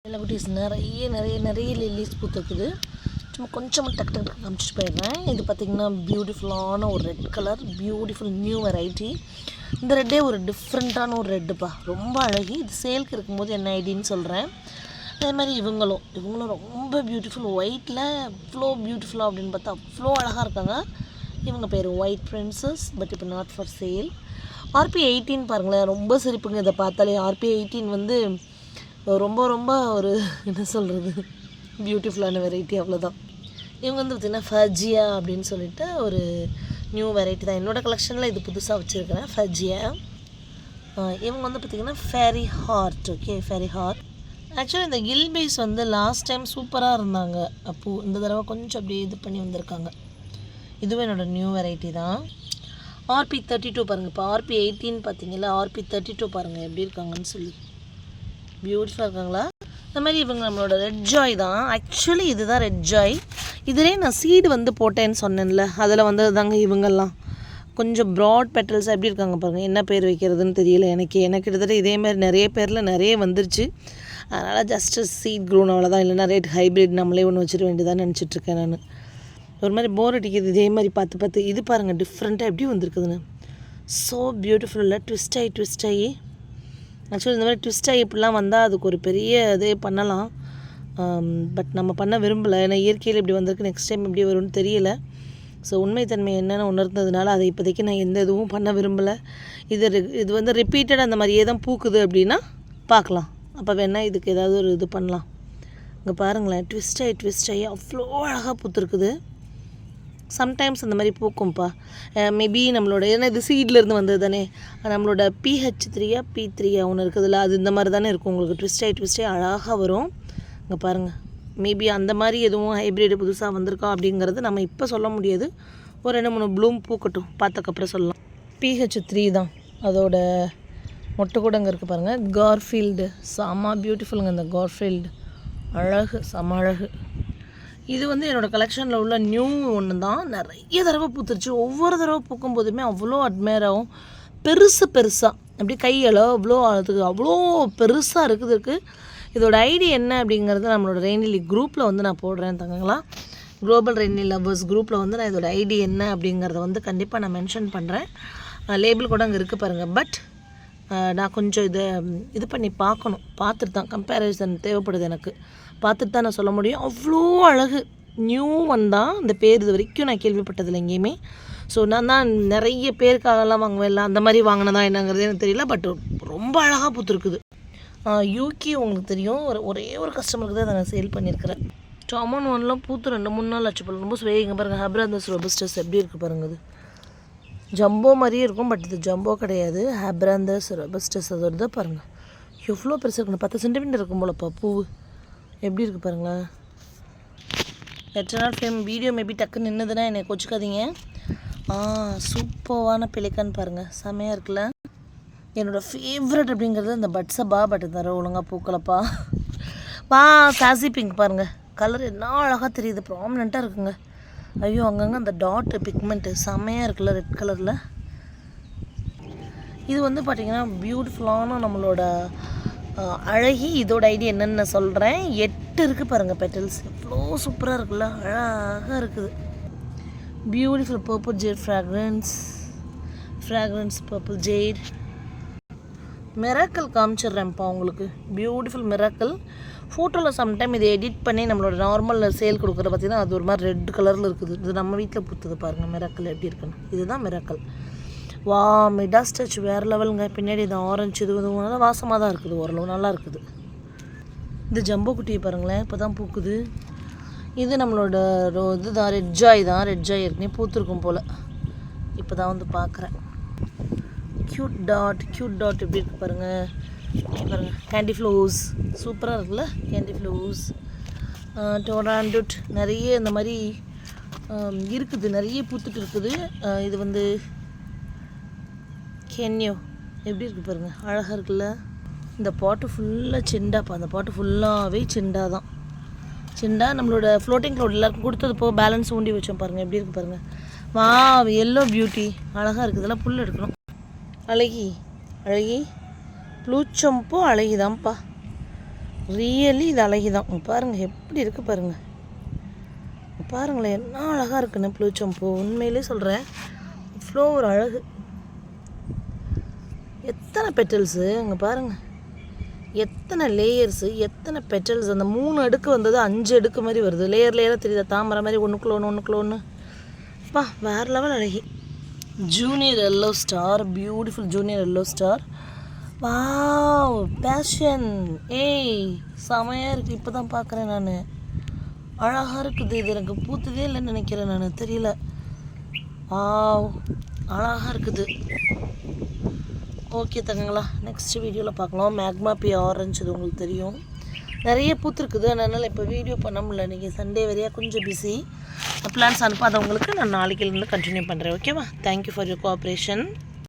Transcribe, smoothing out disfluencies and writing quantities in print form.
குட்டீஸ் நிறைய லில்லிஸ் பூத்துக்குது. சும்மா கொஞ்சமாக டக்கு டக்கு காமிச்சிட்டு போயிடுறேன். இது பார்த்திங்கன்னா பியூட்டிஃபுல்லான ஒரு red colour, beautiful new variety. இந்த ரெட்டே ஒரு டிஃப்ரெண்ட்டான ஒரு ரெட்டுப்பா, ரொம்ப அழகி. இது சேலுக்கு இருக்கும்போது என்ன ஐடின்னு சொல்கிறேன். அதே மாதிரி இவங்களும் ரொம்ப பியூட்டிஃபுல், ஒயிட்டில் அவ்வளோ பியூட்டிஃபுல்லாக அப்படின்னு பார்த்தா அவ்வளோ அழகாக இருக்காங்க. இவங்க பேர் ஒயிட் பிரின்சஸ், பட் இப்போ நாட் ஃபார் சேல். RP 18 பாருங்களேன், ரொம்ப சிரிப்புங்க இதை பார்த்தாலே. RP 18 வந்து ரொம்ப ரொம்ப ஒரு என்ன சொல்கிறது, பியூட்டிஃபுல்லான வெரைட்டி, அவ்வளோதான். இவங்க வந்து பார்த்திங்கன்னா ஃபஜியா அப்படின்னு சொல்லிட்டு ஒரு நியூ வெரைட்டி தான். என்னோடய கலெக்ஷனில் இது புதுசாக வச்சுருக்கிறேன், ஃபஜியா. இவங்க வந்து பார்த்திங்கன்னா fairy heart. Okay, fairy heart. Actually இந்த கில்பேஸ் வந்து லாஸ்ட் டைம் சூப்பராக இருந்தாங்க. அப்போது இந்த தடவை கொஞ்சம் அப்படியே இது பண்ணி வந்திருக்காங்க. இதுவும் என்னோடய நியூ வெரைட்டி தான். RP 32 பாருங்கள். இப்போ RP 18 பார்த்தீங்களா, RP 32 பாருங்கள் எப்படி இருக்காங்கன்னு சொல்லி. பியூட்டிஃபுல்லாக இருக்காங்களா? இந்த மாதிரி இவங்க நம்மளோட ரெட் ஜாய் தான். ஆக்சுவலி இதுதான் ரெட் ஜாய். இதிலே நான் சீடு வந்து போட்டேன்னு சொன்னேன்ல, அதில் வந்து தாங்க இவங்கெல்லாம் கொஞ்சம் ப்ராட் பெட்டல்ஸ் எப்படி இருக்காங்க பாருங்கள். என்ன பேர் வைக்கிறதுன்னு தெரியல எனக்கு கிட்டத்தட்ட இதேமாதிரி நிறைய பேரில் நிறைய வந்துருச்சு. அதனால் ஜஸ்ட்டு சீட் க்ரூன் அவ்வளோதான். இல்லைனா ரேட் ஹைப்ரிட் நம்மளே ஒன்று வச்சுட்டு வேண்டியதான்னு நினச்சிட்ருக்கேன் நான். ஒரு மாதிரி போர் அடிக்குது இதே மாதிரி பார்த்து. இது பாருங்கள் டிஃப்ரெண்ட்டாக எப்படி வந்திருக்குதுன்னு. ஸோ பியூட்டிஃபுல்ல ட்விஸ்ட் ஆகி ஆக்சுவலி இந்த மாதிரி ட்விஸ்ட் ஆகி இப்படிலாம் வந்தால் அதுக்கு ஒரு பெரிய இதே பண்ணலாம். பட் நம்ம பண்ண விரும்பலை. ஏன்னா இயற்கையில் இப்படி வந்திருக்கு, நெக்ஸ்ட் டைம் எப்படி வரும்னு தெரியல. ஸோ உண்மைத்தன்மை என்னென்னு உணர்ந்ததுனால அதை இப்போதைக்கு நான் எந்த இதுவும் பண்ண விரும்பலை. இது வந்து ரிப்பீட்டட் அந்த மாதிரியே தான் பூக்குது அப்படின்னா பார்க்கலாம். அப்போ வேணால் இதுக்கு ஏதாவது ஒரு இது பண்ணலாம். இங்கே பாருங்களேன், ட்விஸ்ட் ஆகி அவ்வளோ அழகாக பூத்துருக்குது. சம்டைம்ஸ் அந்த மாதிரி பூக்கும்ப்பா. மேபி நம்மளோட, ஏன்னா இது சீட்லேருந்து வந்தது தானே, நம்மளோட PH3 P3 ஒன்று இருக்குதுல்ல, அது இந்த மாதிரி தானே இருக்கும். உங்களுக்கு ட்விஸ்ட் ஆகி அழகாக வரும். இங்கே பாருங்கள், மேபி அந்த மாதிரி எதுவும் ஹைப்ரிட் புதுசாக வந்திருக்கா அப்படிங்கிறது நம்ம இப்போ சொல்ல முடியாது. ஒரு 2-3 ப்ளூம் பூக்கட்டும், பார்த்ததுக்கப்புறம் சொல்லலாம். PH3 தான் அதோட மொட்டை கூட அங்கே இருக்குது பாருங்கள். கார்ஃபீல்டு செம்ம பியூட்டிஃபுல்லுங்க. இந்த கார்ஃபீல்டு அழகு, செம்ம அழகு. இது வந்து என்னோடய கலெக்ஷனில் உள்ள நியூ ஒன்று தான். நிறைய தடவை பூத்துருச்சு. ஒவ்வொரு தடவை பூக்கும் போதுமே அவ்வளோ அட்மையர் ஆகும். பெருசாக அப்படியே கையளவு அவ்வளோ பெருசாக இருக்குது. இதோட ஐடியா என்ன அப்படிங்கிறது நம்மளோட ரெயின்லி குரூப்பில் வந்து நான் போடுறேன் தங்கங்களா. குளோபல் ரெயின்லி லவ்வர்ஸ் குரூப்பில் வந்து நான் இதோட ஐடியா என்ன அப்படிங்கிறத வந்து கண்டிப்பாக நான் மென்ஷன் பண்ணுறேன். லேபிள் கூட அங்கே இருக்குது பாருங்கள். பட் நான் கொஞ்சம் இது பண்ணி பார்த்துட்டு தான், கம்பேரிசன் தேவைப்படுது எனக்கு. பார்த்துட்டு தான் நான் சொல்ல முடியும். அவ்வளோ அழகு. நியூ ஒன் தான். இந்த பேர் இது வரைக்கும் நான் கேள்விப்பட்டதில்லை எங்கேயுமே. ஸோ நான் தான் நிறைய பேருக்காகலாம் வாங்குவேன், இல்லை அந்த மாதிரி வாங்கினதா என்னங்கிறது எனக்கு தெரியல. பட் ரொம்ப அழகாக பூத்துருக்குது. UK உங்களுக்கு தெரியும், ஒரே ஒரு கஸ்டமருக்கு தான் அதை நான் சேல் பண்ணியிருக்கிறேன். டாமன் 1லாம் பூத்து 2-3 நாள் ஆச்சு போல். ரொம்ப சுவைங்க பாருங்கள். ஹேப்ராந்தஸ் ரொபஸ்டஸ் எப்படி இருக்குது பாருங்கள். இது ஜம்போ மாதிரியே இருக்கும், பட் இது ஜம்போ கிடையாது. ஹேப்ராந்தஸ் ரொபஸ்டஸ் அதோட தான் பாருங்கள். எவ்வளோ பெருசாக இருக்குன்னு 10 சென்டிமீட்டர் இருக்கும் போலப்பா பூ. எப்படி இருக்குது பாருங்களேன். எட்டர்னல் ஃப்ளேம் வீடியோ மேபி டக்குன்னு நின்றுதுன்னா என்னை கொச்சிக்காதீங்க. சூப்பரான பெலிக்கான் பாருங்கள், செம்மையாக இருக்குல்ல. என்னோடய ஃபேவரட் அப்படிங்கிறது இந்த பட்ஸப்பா. பட் தர ஒழுங்காக பூக்கலப்பா. சாசி பிங்க் பாருங்கள். கலர் என்ன அழகாக தெரியுது, ப்ராமினெண்ட்டாக இருக்குங்க. ஐயோ, அங்கங்கே அந்த டாட் பிக்மெண்ட்டு செம்மையாக இருக்குல்ல ரெட் கலரில். இது வந்து பார்த்திங்கன்னா பியூட்டிஃபுல்லான நம்மளோட அழகி. இதோட ஐடியா என்னென்னு நான் சொல்கிறேன். 8 இருக்குது பாருங்கள் பெட்டல்ஸ். எவ்வளோ சூப்பராக இருக்குல்ல, அழகாக இருக்குது. Beautiful purple jade fragrance purple jade. Miracle காமிச்சிட்றேன்ப்பா உங்களுக்கு. Beautiful miracle. ஃபோட்டோவில் சம்டைம் இதை எடிட் பண்ணி நம்மளோட நார்மல் சேல் கொடுக்குற பார்த்திங்கன்னா அது ஒரு மாதிரி ரெட் கலரில் இருக்குது. இது நம்ம வீட்டில் பூத்துது பாருங்கள். மிராக்கல் எப்படி இருக்குன்னு. இதுதான் மிராக்கல். மிடாஸ் டச் வேறு லெவலுங்க. பின்னாடி இது ஆரஞ்சு, இது நல்லா வாசமாக தான் இருக்குது, ஓரளவு நல்லா இருக்குது. இந்த ஜம்போ குட்டியை பாருங்களேன், இப்போ தான் பூக்குது. இது நம்மளோட இதுதான் ரெட் ஜாய் தான். ரெட் ஜாய் ஏற்கனவே பூத்துருக்கும் போல். இப்போ தான் வந்து பார்க்குறேன். க்யூட் டாட் எப்படி இருக்குது பாருங்கள். கேண்டி ஃப்ளோஸ் சூப்பராக இருக்குல்ல. கேண்டி ஃப்ளோஸ், டோராண்டுட் நிறைய இந்த மாதிரி இருக்குது. நிறைய பூத்துட்டு இருக்குது. இது வந்து கென்யோ எப்படி இருக்குது பாருங்கள், அழகாக இருக்குல்ல. இந்த பாட்டு ஃபுல்லாக செண்டாப்பா. அந்த பாட்டு ஃபுல்லாகவே செண்டா தான். செண்டா நம்மளோட ஃப்ளோட்டிங் க்ளவுட் எல்லாருக்கும் கொடுத்தது போக பேலன்ஸ் ஊண்டி வச்சோம் பாருங்கள். எப்படி இருக்குது பாருங்கள். எல்லோ பியூட்டி அழகாக இருக்குது. இதெல்லாம் புல் எடுக்கணும். அழகி ப்ளூச்சம்பூ அழகிதான்ப்பா. ரியலி இது அழகி தான். பாருங்கள் எப்படி இருக்குது பாருங்கள். பாருங்களேன் என்ன அழகாக இருக்குன்னு ப்ளூச்சம்பூ. உண்மையிலே சொல்கிறேன், அவ்வளோ ஒரு அழகு. எத்தனை பெட்டல்ஸு அங்கே பாருங்கள், எத்தனை லேயர்ஸு, எத்தனை பெட்டல்ஸ். அந்த 3 அடுக்கு வந்தது 5 அடுக்கு மாதிரி வருது. லேயராக தெரியுதா, தாமரை மாதிரி ஒன்றுக்குள்ள ஒன்று. அப்பா வேறு லெவல் அழகி. Junior yellow star, beautiful junior yellow star. Wow பேஷன். ஏய் செமையாக இருக்குது. இப்போ தான் பார்க்குறேன் நான். அழகாக இருக்குது. இது எனக்கு பூத்ததே இல்லைன்னு நினைக்கிறேன் நான், தெரியல. வாவ் அழகாக இருக்குது. ஓகே தங்கங்களா, நெக்ஸ்ட் வீடியோவில் பார்க்கலாம். மேக்மா பி ஆரஞ்சு, இது உங்களுக்கு தெரியும், நிறைய பூத்துருக்குது. அதனால் இப்போ வீடியோ பண்ண முடியல. இன்றைக்கி சண்டே வரையா கொஞ்சம் பிஸி. பிளான்ஸ் அனுப்பாதவங்களுக்கு நான் நாளைக்கிலேருந்து கண்டினியூ பண்ணுறேன். ஓகேவா? Thank you for your cooperation.